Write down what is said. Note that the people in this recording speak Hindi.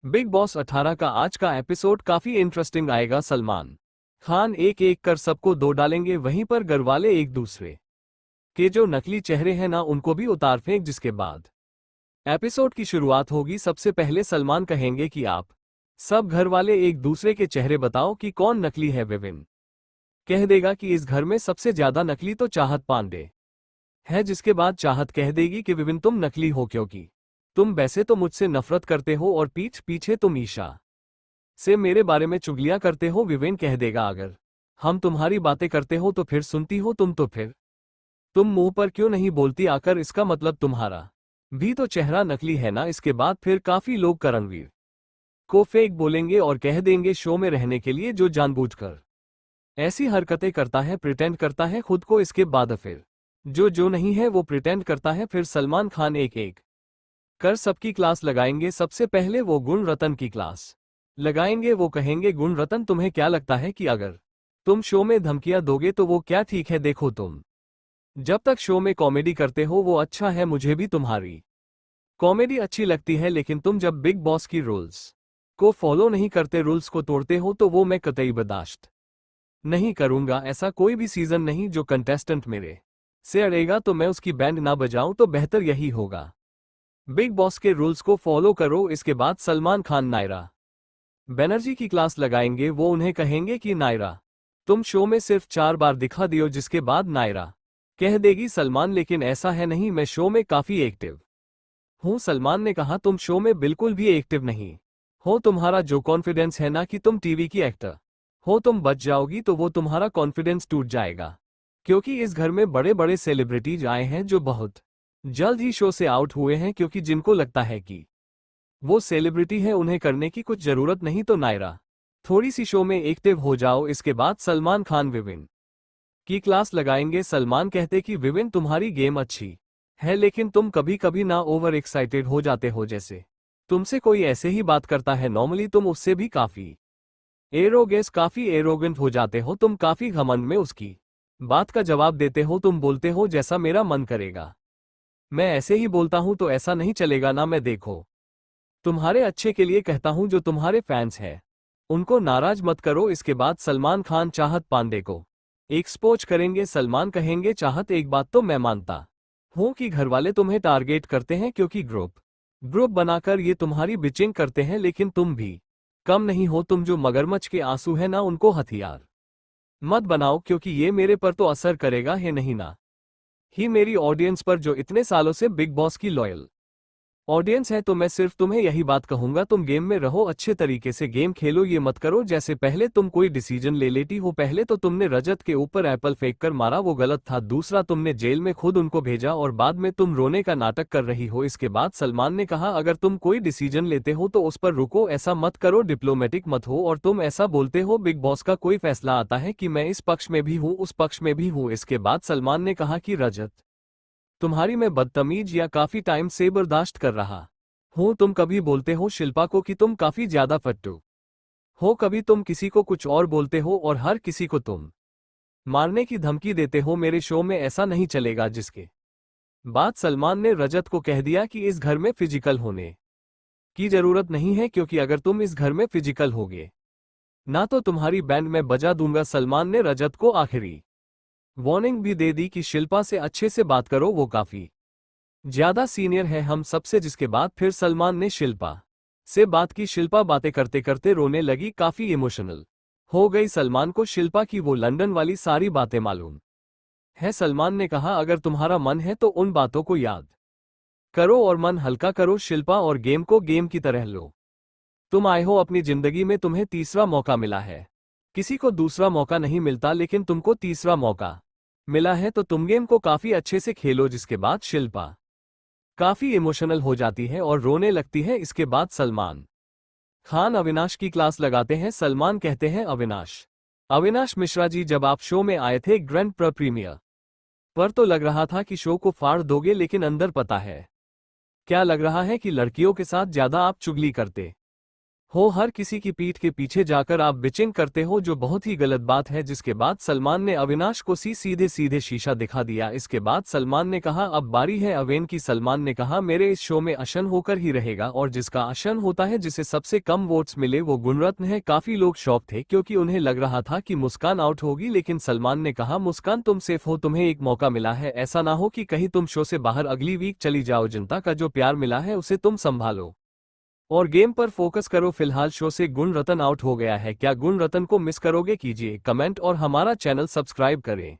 बिग बॉस 18 का आज का एपिसोड काफी इंटरेस्टिंग आएगा। सलमान खान एक एक कर सबको दो डालेंगे, वहीं पर घरवाले एक दूसरे के जो नकली चेहरे हैं ना उनको भी उतार फेंक। जिसके बाद एपिसोड की शुरुआत होगी। सबसे पहले सलमान कहेंगे कि आप सब घरवाले एक दूसरे के चेहरे बताओ कि कौन नकली है। विविन कह देगा कि इस घर में सबसे ज्यादा नकली तो चाहत पांडे है। जिसके बाद चाहत कह देगी कि विविन तुम नकली हो, क्योंकि तुम वैसे तो मुझसे नफरत करते हो और पीठ पीछे तुम ईशा से मेरे बारे में चुगलियां करते हो। विवेन कह देगा अगर हम तुम्हारी बातें करते हो तो फिर सुनती हो तुम, तो फिर तुम मुंह पर क्यों नहीं बोलती आकर, इसका मतलब तुम्हारा भी तो चेहरा नकली है ना। इसके बाद फिर काफी लोग करणवीर को फेक बोलेंगे और कह देंगे शो में रहने के लिए जो जानबूझकर ऐसी हरकतें करता है, प्रिटेंड करता है खुद को। इसके बाद फिर जो नहीं है वो प्रिटेंड करता है। फिर सलमान खान एक एक कर सबकी क्लास लगाएंगे। सबसे पहले वो गुण रतन की क्लास लगाएंगे। वो कहेंगे गुण रतन, तुम्हें क्या लगता है कि अगर तुम शो में धमकियां दोगे तो वो क्या ठीक है? देखो तुम जब तक शो में कॉमेडी करते हो वो अच्छा है, मुझे भी तुम्हारी कॉमेडी अच्छी लगती है, लेकिन तुम जब बिग बॉस की रूल्स को फॉलो नहीं करते, रूल्स को तोड़ते हो, तो वो मैं कतई बर्दाश्त नहीं करूंगा। ऐसा कोई भी सीजन नहीं जो कंटेस्टेंट मेरे से अड़ेगा तो मैं उसकी बैंड ना बजाऊं, तो बेहतर यही होगा बिग बॉस के रूल्स को फॉलो करो। इसके बाद सलमान खान नायरा बनर्जी की क्लास लगाएंगे। वो उन्हें कहेंगे कि नायरा तुम शो में सिर्फ 4 बार दिखा दियो। जिसके बाद नायरा कह देगी सलमान लेकिन ऐसा है नहीं, मैं शो में काफी एक्टिव हूं। सलमान ने कहा तुम शो में बिल्कुल भी एक्टिव नहीं हो। तुम्हारा जो कॉन्फिडेंस है ना कि तुम टीवी की एक्टर हो, तुम बच जाओगी तो वो तुम्हारा कॉन्फिडेंस टूट जाएगा, क्योंकि इस घर में बड़े बड़े सेलिब्रिटीज आए हैं जो बहुत जल्द ही शो से आउट हुए हैं, क्योंकि जिनको लगता है कि वो सेलिब्रिटी है उन्हें करने की कुछ जरूरत नहीं। तो नायरा थोड़ी सी शो में एक्टिव हो जाओ। इसके बाद सलमान खान विविन की क्लास लगाएंगे। सलमान कहते कि विविन तुम्हारी गेम अच्छी है, लेकिन तुम कभी कभी ना ओवर एक्साइटेड हो जाते हो। जैसे तुमसे कोई ऐसे ही बात करता है नॉर्मली, तुम उससे भी काफी काफी एरोगेंट हो जाते हो। तुम काफी घमंड में उसकी बात का जवाब देते हो। तुम बोलते हो जैसा मेरा मन करेगा मैं ऐसे ही बोलता हूं, तो ऐसा नहीं चलेगा ना। मैं देखो तुम्हारे अच्छे के लिए कहता हूं, जो तुम्हारे फैंस हैं उनको नाराज मत करो। इसके बाद सलमान खान चाहत पांडे को एक्सपोज करेंगे। सलमान कहेंगे चाहत एक बात तो मैं मानता हूं कि घरवाले तुम्हें टारगेट करते हैं, क्योंकि ग्रुप बनाकर ये तुम्हारी बिचिंग करते हैं, लेकिन तुम भी कम नहीं हो। तुम जो मगरमच्छ के आंसू है ना उनको हथियार मत बनाओ, क्योंकि ये मेरे पर तो असर करेगा है नहीं ना ही मेरी ऑडियंस पर, जो इतने सालों से बिग बॉस की लॉयल ऑडियंस है। तो मैं सिर्फ तुम्हें यही बात कहूंगा, तुम गेम में रहो, अच्छे तरीके से गेम खेलो। ये मत करो जैसे पहले तुम कोई डिसीजन ले लेती हो। पहले तो तुमने रजत के ऊपर एप्पल फेंक कर मारा, वो गलत था। दूसरा तुमने जेल में खुद उनको भेजा और बाद में तुम रोने का नाटक कर रही हो। इसके बाद सलमान ने कहा अगर तुम कोई डिसीजन लेते हो तो उस पर रुको, ऐसा मत करो, डिप्लोमेटिक मत हो। और तुम ऐसा बोलते हो बिग बॉस का कोई फैसला आता है कि मैं इस पक्ष में भी हूँ उस पक्ष में भी हूँ। इसके बाद सलमान ने कहा कि रजत तुम्हारी मैं बदतमीज या काफी टाइम से बर्दाश्त कर रहा हूं। तुम कभी बोलते हो शिल्पा को कि तुम काफी ज्यादा फट्टू हो, कभी तुम किसी को कुछ और बोलते हो और हर किसी को तुम मारने की धमकी देते हो। मेरे शो में ऐसा नहीं चलेगा। जिसके बाद सलमान ने रजत को कह दिया कि इस घर में फिजिकल होने की जरूरत नहीं है, क्योंकि अगर तुम इस घर में फिजिकल होगे ना तो तुम्हारी बैंड में बजा दूंगा। सलमान ने रजत को आखिरी वार्निंग भी दे दी कि शिल्पा से अच्छे से बात करो, वो काफी ज्यादा सीनियर है हम सबसे। जिसके बाद फिर सलमान ने शिल्पा से बात की। शिल्पा बातें करते करते रोने लगी, काफी इमोशनल हो गई। सलमान को शिल्पा की वो लंदन वाली सारी बातें मालूम है। सलमान ने कहा अगर तुम्हारा मन है तो उन बातों को याद करो और मन हल्का करो शिल्पा, और गेम को गेम की तरह लो। तुम आए हो अपनी जिंदगी में, तुम्हें तीसरा मौका मिला है। किसी को दूसरा मौका नहीं मिलता, लेकिन तुमको तीसरा मौका मिला है, तो तुम गेम को काफी अच्छे से खेलो। जिसके बाद शिल्पा काफी इमोशनल हो जाती है और रोने लगती है। इसके बाद सलमान खान अविनाश की क्लास लगाते हैं। सलमान कहते हैं अविनाश मिश्रा जी, जब आप शो में आए थे ग्रैंड प्रीमियर पर तो लग रहा था कि शो को फाड़ दोगे, लेकिन अंदर पता है क्या लग रहा है कि लड़कियों के साथ ज्यादा आप चुगली करते हो हर किसी की पीठ के पीछे जाकर आप बिचिंग करते हो, जो बहुत ही गलत बात है। जिसके बाद सलमान ने अविनाश को सीधे सीधे शीशा दिखा दिया। इसके बाद सलमान ने कहा अब बारी है अवेन की। सलमान ने कहा मेरे इस शो में अशन होकर ही रहेगा, और जिसका अशन होता है, जिसे सबसे कम वोट्स मिले, वो गुणरत्न है। काफी लोग शॉक थे क्योंकि उन्हें लग रहा था कि मुस्कान आउट होगी, लेकिन सलमान ने कहा मुस्कान तुम सेफ हो, तुम्हें एक मौका मिला है, ऐसा ना हो कि कहीं तुम शो से बाहर अगली वीक चली जाओ। जनता का जो प्यार मिला है उसे तुम संभालो और गेम पर फोकस करो। फिलहाल शो से गुणरत्न आउट हो गया है। क्या गुणरत्न को मिस करोगे? कीजिए कमेंट और हमारा चैनल सब्सक्राइब करें।